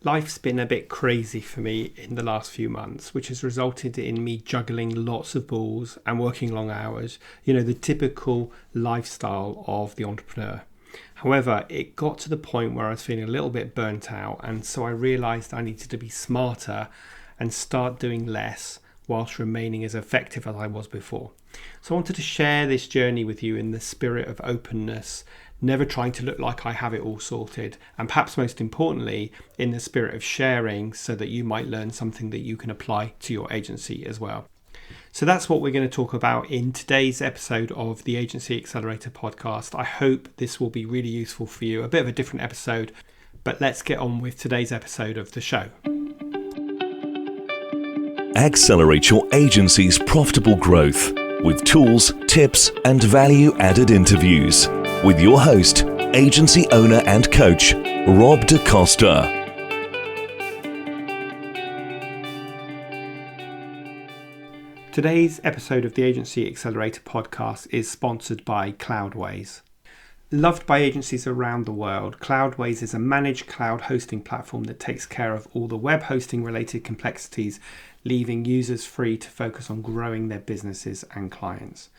Life's been a bit crazy for me in the last few months, which has resulted in me juggling lots of balls and working long hours, the typical lifestyle of the entrepreneur. However, it got to the point where I was feeling a little bit burnt out, and so I realized I needed to be smarter and start doing less whilst remaining as effective as I was before. So I wanted to share this journey with you in the spirit of openness, never trying to look like I have it all sorted, and perhaps most importantly, in the spirit of sharing so that you might learn something that you can apply to your agency as well. So that's what we're going to talk about in today's episode of the Agency Accelerator Podcast. I hope this will be really useful for you. A bit of a different episode, but let's get on with today's episode of the show. Accelerate your agency's profitable growth with tools, tips, and value-added interviews with your host, agency owner and coach, Rob DaCosta. Today's episode of the Agency Accelerator Podcast is sponsored by Cloudways. Loved by agencies around the world, Cloudways is a managed cloud hosting platform that takes care of all the web hosting related complexities, leaving users free to focus on growing their businesses and clients.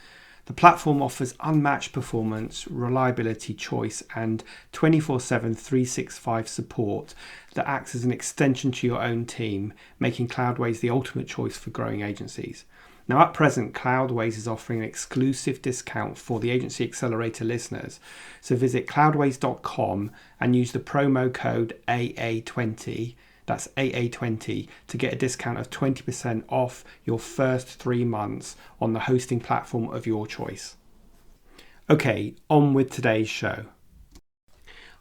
The platform offers unmatched performance, reliability, choice, and 24/7 365 support that acts as an extension to your own team, making Cloudways the ultimate choice for growing agencies. Now, at present, Cloudways is offering an exclusive discount for the Agency Accelerator listeners. So visit cloudways.com and use the promo code AA20. That's AA20 to get a discount of 20% off your first 3 months on the hosting platform of your choice. Okay, on with today's show.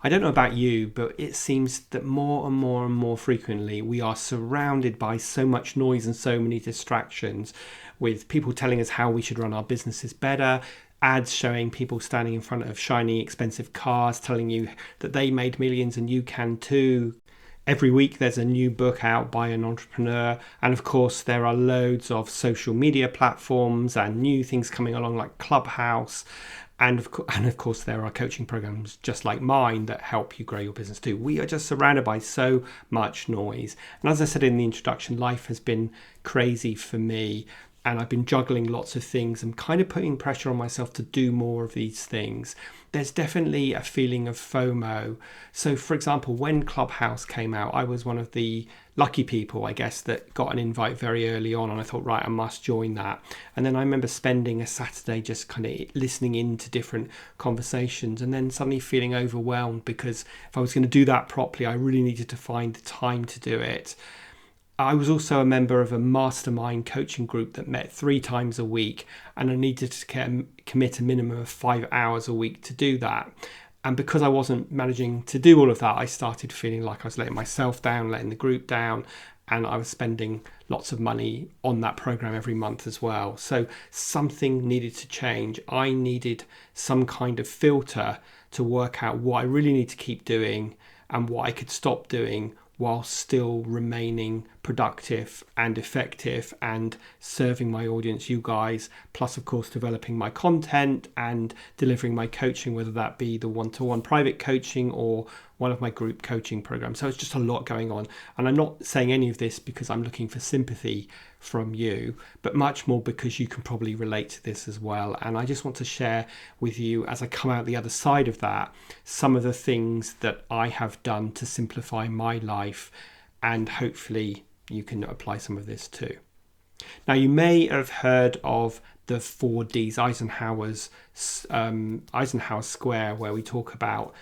I don't know about you, but it seems that more and more frequently we are surrounded by so much noise and so many distractions, with people telling us how we should run our businesses better, ads showing people standing in front of shiny, expensive cars, telling you that they made millions and you can too. Every week there's a new book out by an entrepreneur, and of course there are loads of social media platforms and new things coming along like Clubhouse, and of course there are coaching programs just like mine that help you grow your business too. We are just surrounded by so much noise, and as I said in the introduction, life has been crazy for me, and I've been juggling lots of things and kind of putting pressure on myself to do more of these things. There's definitely a feeling of FOMO. So for example, when Clubhouse came out, I was one of the lucky people, I guess, that got an invite very early on, and I thought, right, I must join that. And then I remember spending a Saturday just kind of listening into different conversations, and then suddenly feeling overwhelmed because if I was going to do that properly, I really needed to find the time to do it. I was also a member of a mastermind coaching group that met 3 times a week, and I needed to commit a minimum of 5 hours a week to do that. And because I wasn't managing to do all of that, I started feeling like I was letting myself down, letting the group down, and I was spending lots of money on that program every month as well. So something needed to change. I needed some kind of filter to work out what I really need to keep doing and what I could stop doing while still remaining productive and effective and serving my audience, you guys, plus of course developing my content and delivering my coaching, whether that be the one-to-one private coaching or one of my group coaching programs. So it's just a lot going on, and I'm not saying any of this because I'm looking for sympathy from you, but much more because you can probably relate to this as well. And I just want to share with you, as I come out the other side of that, some of the things that I have done to simplify my life, and hopefully you can apply some of this too. Now, you may have heard of the 4Ds, Eisenhower Square, where we talk about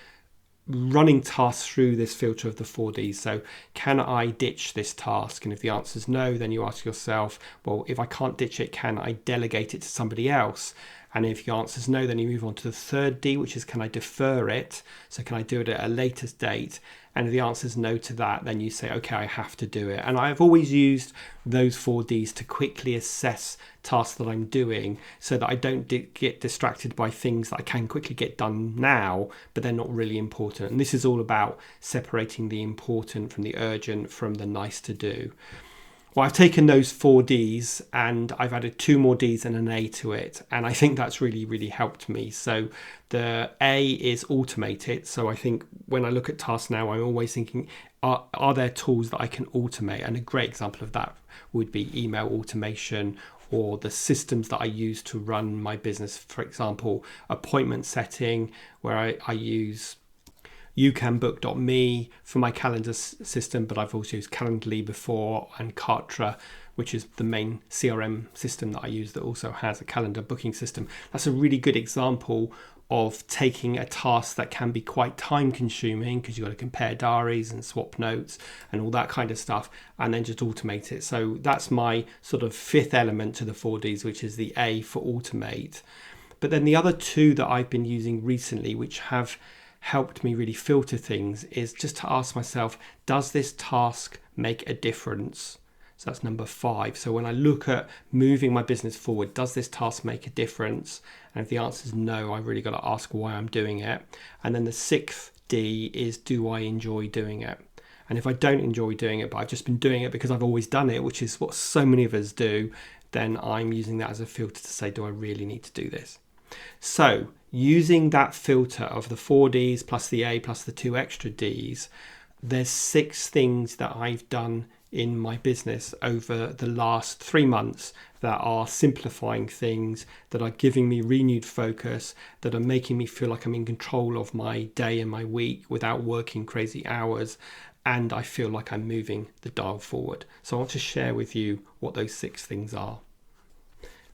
running tasks through this filter of the 4Ds. So can I ditch this task? And if the answer is no, then you ask yourself, well, if I can't ditch it, can I delegate it to somebody else? And if the answer is no, then you move on to the 3rd D, which is, can I defer it? So can I do it at a later date? And if the answer is no to that, then you say, okay, I have to do it. And I've always used those 4Ds to quickly assess tasks that I'm doing so that I don't get distracted by things that I can quickly get done now, but they're not really important. And this is all about separating the important from the urgent from the nice to do. Well, I've taken those 4Ds and I've added 2 more Ds and an A to it. And I think that's really, really helped me. So the A is automate it. So I think when I look at tasks now, I'm always thinking, are there tools that I can automate? And a great example of that would be email automation, or the systems that I use to run my business. For example, appointment setting, where I use youcanbook.me for my calendar system, but I've also used Calendly before, and Kartra, which is the main CRM system that I use that also has a calendar booking system. That's a really good example of taking a task that can be quite time consuming, because you've got to compare diaries and swap notes and all that kind of stuff, and then just automate it. So that's my sort of fifth element to the 4Ds, which is the A for automate. But then the other two that I've been using recently, which have helped me really filter things, is just to ask myself, does this task make a difference? So that's number 5. So when I look at moving my business forward, does this task make a difference? And if the answer is no, I've really got to ask why I'm doing it. And then the 6th D is, do I enjoy doing it? And if I don't enjoy doing it, but I've just been doing it because I've always done it, which is what so many of us do, then I'm using that as a filter to say, do I really need to do this? So using that filter of the 4Ds plus the A plus the 2 extra Ds, there's 6 things that I've done in my business over the last 3 months that are simplifying things, that are giving me renewed focus, that are making me feel like I'm in control of my day and my week without working crazy hours, and I feel like I'm moving the dial forward. So I want to share with you what those 6 things are.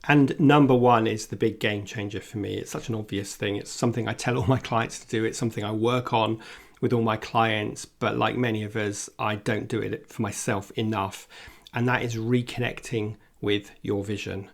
And number 1 is the big game changer for me. It's such an obvious thing. It's something I tell all my clients to do. It's something I work on with all my clients, but like many of us, I don't do it for myself enough. And that is reconnecting with your vision.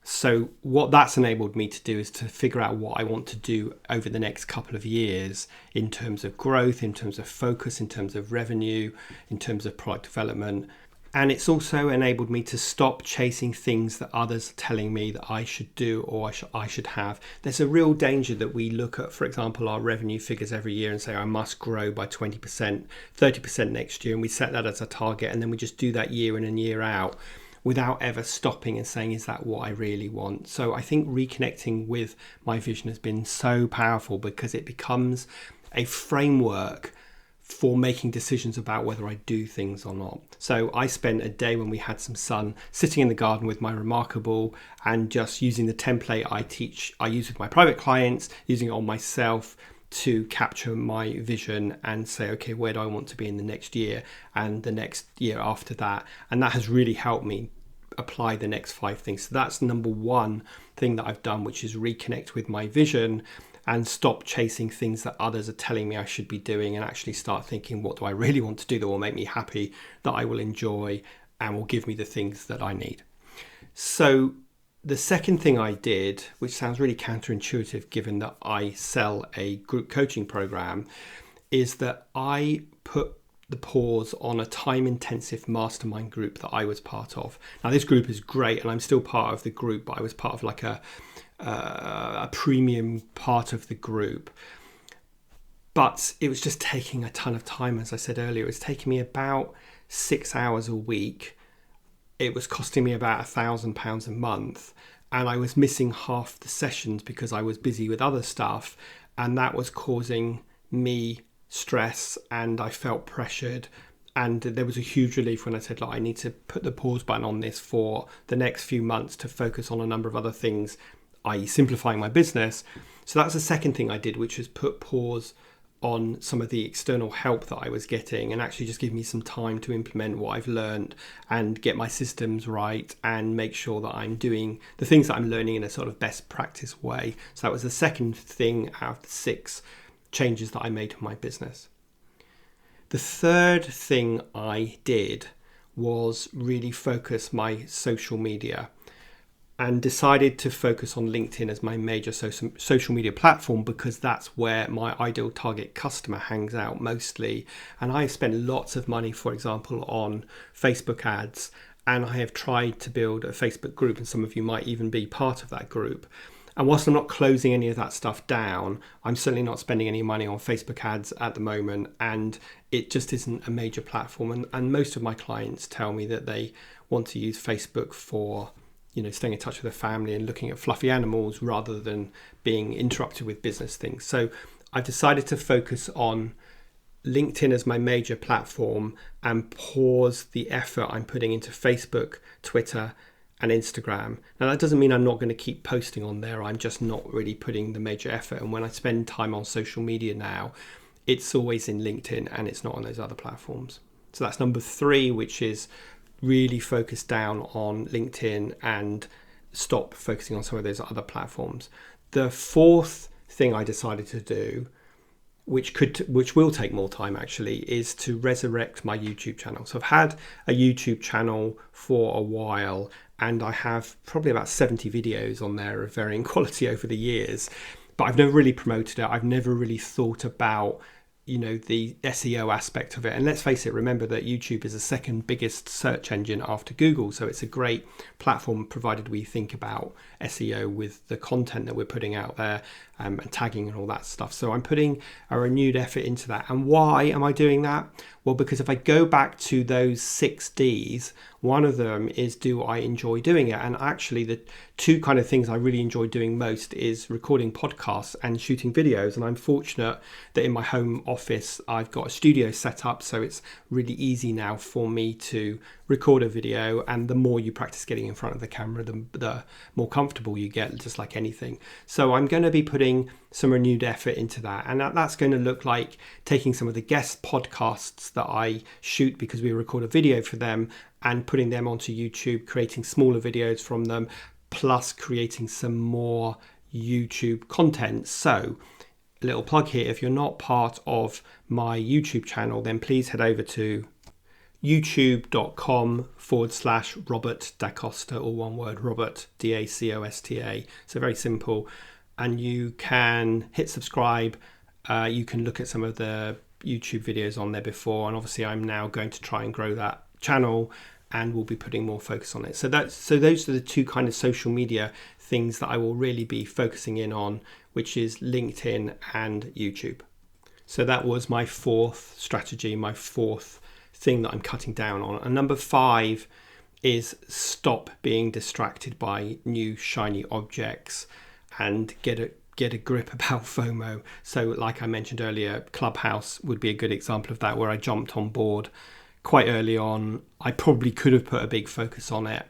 So what that's enabled me to do is to figure out what I want to do over the next couple of years in terms of growth, in terms of focus, in terms of revenue, in terms of product development. And it's also enabled me to stop chasing things that others are telling me that I should do or I should have. There's a real danger that we look at, for example, our revenue figures every year and say, I must grow by 20%, 30% next year. And we set that as a target. And then we just do that year in and year out without ever stopping and saying, is that what I really want? So I think reconnecting with my vision has been so powerful, because it becomes a framework for making decisions about whether I do things or not. So I spent a day when we had some sun sitting in the garden with my Remarkable and just using the template I use with my private clients, using it on myself to capture my vision and say, okay, where do I want to be in the next year and the next year after that? And that has really helped me apply the next 5 things. So that's number 1 thing that I've done, which is reconnect with my vision and stop chasing things that others are telling me I should be doing, and actually start thinking, what do I really want to do that will make me happy, that I will enjoy and will give me the things that I need. So the second thing I did, which sounds really counterintuitive given that I sell a group coaching program, is that I put the pause on a time-intensive mastermind group that I was part of. Now, this group is great, and I'm still part of the group, but I was part of like a premium part of the group. But it was just taking a ton of time. As I said earlier, it was taking me about 6 hours a week. It was costing me about £1,000 a month, and I was missing half the sessions because I was busy with other stuff, and that was causing me stress, and I felt pressured. And there was a huge relief when I said, look, I need to put the pause button on this for the next few months to focus on a number of other things, i.e. simplifying my business. So that's the second thing I did, which was put pause on some of the external help that I was getting, and actually just give me some time to implement what I've learned and get my systems right and make sure that I'm doing the things that I'm learning in a sort of best practice way. So that was the second thing out of the 6 changes that I made to my business. The third thing I did was really focus my social media, and decided to focus on LinkedIn as my major social media platform, because that's where my ideal target customer hangs out mostly. And I have spent lots of money, for example, on Facebook ads, and I have tried to build a Facebook group, and some of you might even be part of that group. And whilst I'm not closing any of that stuff down, I'm certainly not spending any money on Facebook ads at the moment, and it just isn't a major platform. And most of my clients tell me that they want to use Facebook for, staying in touch with their family and looking at fluffy animals rather than being interrupted with business things. So I've decided to focus on LinkedIn as my major platform and pause the effort I'm putting into Facebook, Twitter, and Instagram. Now, that doesn't mean I'm not going to keep posting on there. I'm just not really putting the major effort. And when I spend time on social media now, it's always in LinkedIn and it's not on those other platforms. So that's number 3, which is really focus down on LinkedIn and stop focusing on some of those other platforms. The 4th thing I decided to do, which will take more time actually, is to resurrect my YouTube channel. So I've had a YouTube channel for a while and I have probably about 70 videos on there of varying quality over the years, but I've never really promoted it. I've never really thought about the SEO aspect of it. And let's face it, remember that YouTube is the second biggest search engine after Google. So it's a great platform provided we think about SEO with the content that we're putting out there and tagging and all that stuff. So I'm putting a renewed effort into that. And why am I doing that? Well, because if I go back to those 6 Ds, one of them is, do I enjoy doing it? And actually the 2 kind of things I really enjoy doing most is recording podcasts and shooting videos. And I'm fortunate that in my home office, I've got a studio set up. So it's really easy now for me to record a video. And the more you practice getting in front of the camera, the more comfortable you get, just like anything. So I'm going to be putting some renewed effort into that. And that's going to look like taking some of the guest podcasts that I shoot because we record a video for them and putting them onto YouTube, creating smaller videos from them, plus creating some more YouTube content. So a little plug here, if you're not part of my YouTube channel, then please head over to youtube.com/Robert Da Costa, all one word, Robert, DACOSTA. So very simple. And you can hit subscribe. You can look at some of the YouTube videos on there before. And obviously I'm now going to try and grow that channel and we'll be putting more focus on it. So those are the 2 kind of social media things that I will really be focusing in on, which is LinkedIn and YouTube. So that was my 4th strategy, my 4th thing that I'm cutting down on. And number 5 is stop being distracted by new shiny objects and get a grip about FOMO. So like I mentioned earlier, Clubhouse would be a good example of that, where I jumped on board quite early on. I probably could have put a big focus on it,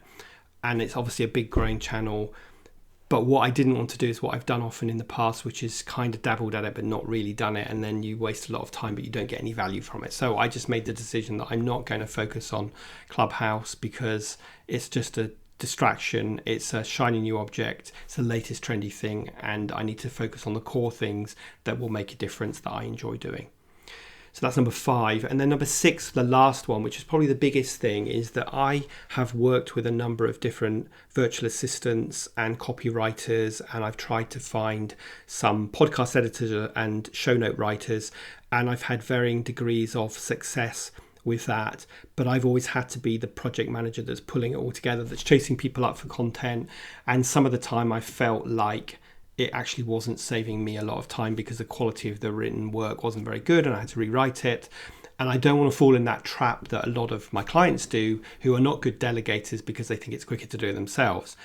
and it's obviously a big growing channel. But what I didn't want to do is what I've done often in the past, which is kind of dabbled at it but not really done it, and then you waste a lot of time but you don't get any value from it. So I just made the decision that I'm not going to focus on Clubhouse because it's just a distraction. It's a shiny new object. It's the latest trendy thing, and I need to focus on the core things that will make a difference that I enjoy doing. So that's number 5. And then number 6, the last one, which is probably the biggest thing, is that I have worked with a number of different virtual assistants and copywriters, and I've tried to find some podcast editors and show note writers, and I've had varying degrees of success with that, but I've always had to be the project manager that's pulling it all together, that's chasing people up for content. And some of the time I felt like it actually wasn't saving me a lot of time because the quality of the written work wasn't very good and I had to rewrite it. And I don't want to fall in that trap that a lot of my clients do, who are not good delegators because they think it's quicker to do it themselves.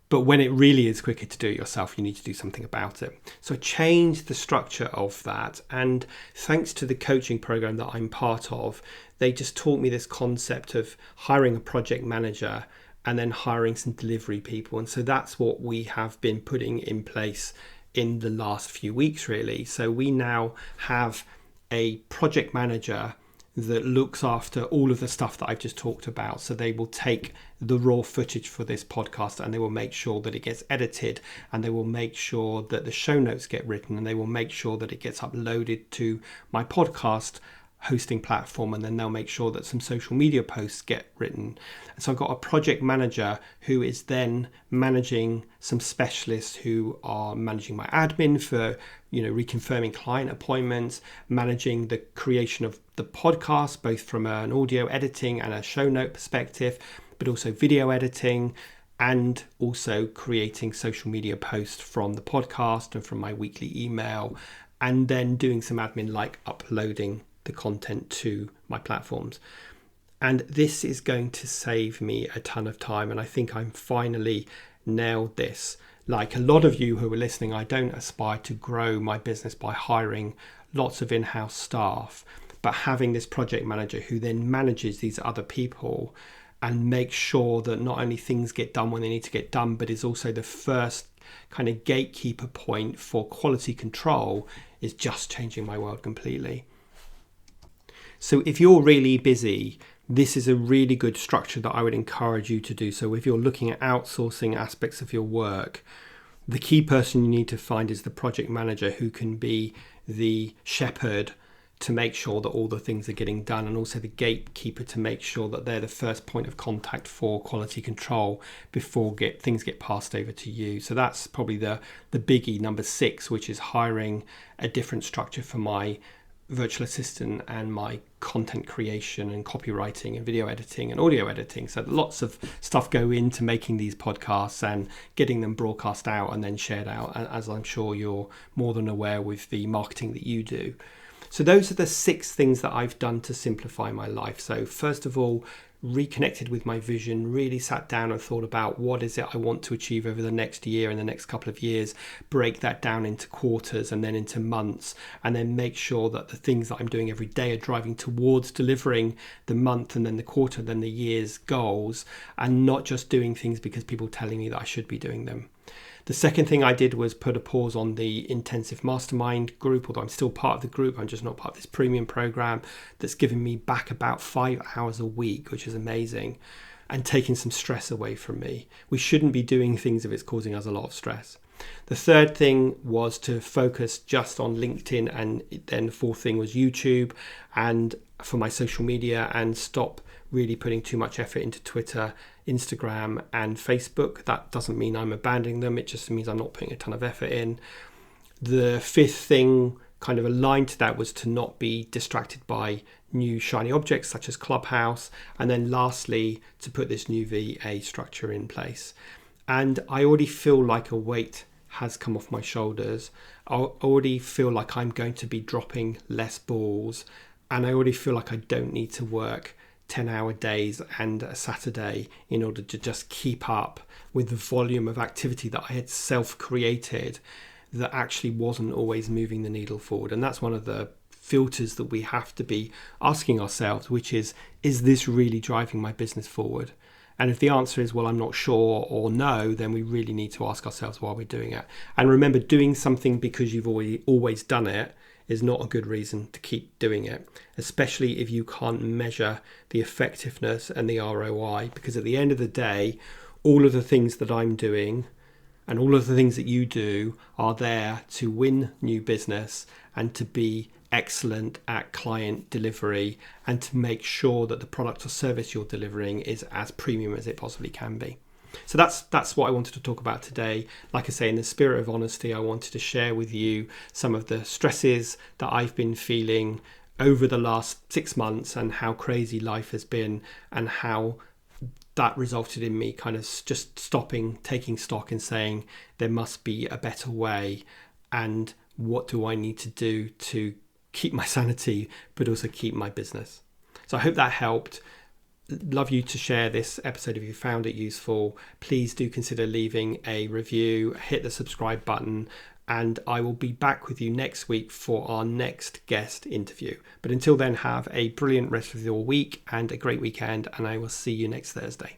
But when it really is quicker to do it yourself, you need to do something about it. So I changed the structure of that. And thanks to the coaching program that I'm part of, they just taught me this concept of hiring a project manager and then hiring some delivery people. And so that's what we have been putting in place in the last few weeks, really. So we now have a project manager that looks after all of the stuff that I've just talked about. So they will take the raw footage for this podcast and they will make sure that it gets edited, and they will make sure that the show notes get written, and they will make sure that it gets uploaded to my podcast hosting platform, and then they'll make sure that some social media posts get written. So I've got a project manager who is then managing some specialists who are managing my admin for, reconfirming client appointments, managing the creation of the podcast, both from an audio editing and a show note perspective, but also video editing, and also creating social media posts from the podcast and from my weekly email, and then doing some admin like uploading the content to my platforms. And this is going to save me a ton of time, and I think I'm finally nailed this. Like a lot of you who are listening, I don't aspire to grow my business by hiring lots of in-house staff. but having this project manager who then manages these other people and makes sure that not only things get done when they need to get done, but is also the first kind of gatekeeper point for quality control, is just changing my world completely. So if you're really busy, this is a really good structure that I would encourage you to do. So if you're looking at outsourcing aspects of your work, the key person you need to find is the project manager, who can be the shepherd to make sure that all the things are getting done, and also the gatekeeper to make sure that they're the first point of contact for quality control before things get passed over to you. So that's probably the biggie, number 6, which is hiring a different structure for my virtual assistant and my content creation and copywriting and video editing and audio editing. So lots of stuff go into making these podcasts and getting them broadcast out and then shared out, as I'm sure you're more than aware with the marketing that you do. So those are the 6 things that I've done to simplify my life. So first of all, reconnected with my vision, really sat down and thought about what is it I want to achieve over the next year and the next couple of years, break that down into quarters and then into months, and then make sure that the things that I'm doing every day are driving towards delivering the month and then the quarter, then the year's goals, and not just doing things because people are telling me that I should be doing them. The second thing I did was put a pause on the intensive mastermind group, although I'm still part of the group. I'm just not part of this premium program that's giving me back about 5 hours a week, which is amazing, and taking some stress away from me. We shouldn't be doing things if it's causing us a lot of stress. The third thing was to focus just on LinkedIn, and then the fourth thing was YouTube and for my social media, and stop really putting too much effort into Twitter, Instagram and Facebook. That doesn't mean I'm abandoning them. It just means I'm not putting a ton of effort in. The fifth thing kind of aligned to that was to not be distracted by new shiny objects such as Clubhouse. And then lastly, to put this new VA structure in place. And I already feel like a weight has come off my shoulders. I already feel like I'm going to be dropping less balls. And I already feel like I don't need to work 10-hour days and a Saturday in order to just keep up with the volume of activity that I had self-created that actually wasn't always moving the needle forward. And that's one of the filters that we have to be asking ourselves, which is this really driving my business forward? And if the answer is, well, I'm not sure, or no, then we really need to ask ourselves why we're doing it. And remember, doing something because you've always done it is not a good reason to keep doing it, especially if you can't measure the effectiveness and the ROI, because at the end of the day, all of the things that I'm doing and all of the things that you do are there to win new business and to be excellent at client delivery and to make sure that the product or service you're delivering is as premium as it possibly can be. So that's what I wanted to talk about today. Like I say, in the spirit of honesty, I wanted to share with you some of the stresses that I've been feeling over the last 6 months and how crazy life has been, and how that resulted in me kind of just stopping, taking stock and saying there must be a better way, and what do I need to do to keep my sanity but also keep my business. So I hope that helped. Love you to share this episode if you found it useful. Please do consider leaving a review, hit the subscribe button, and I will be back with you next week for our next guest interview. But until then, have a brilliant rest of your week and a great weekend, and I will see you next Thursday.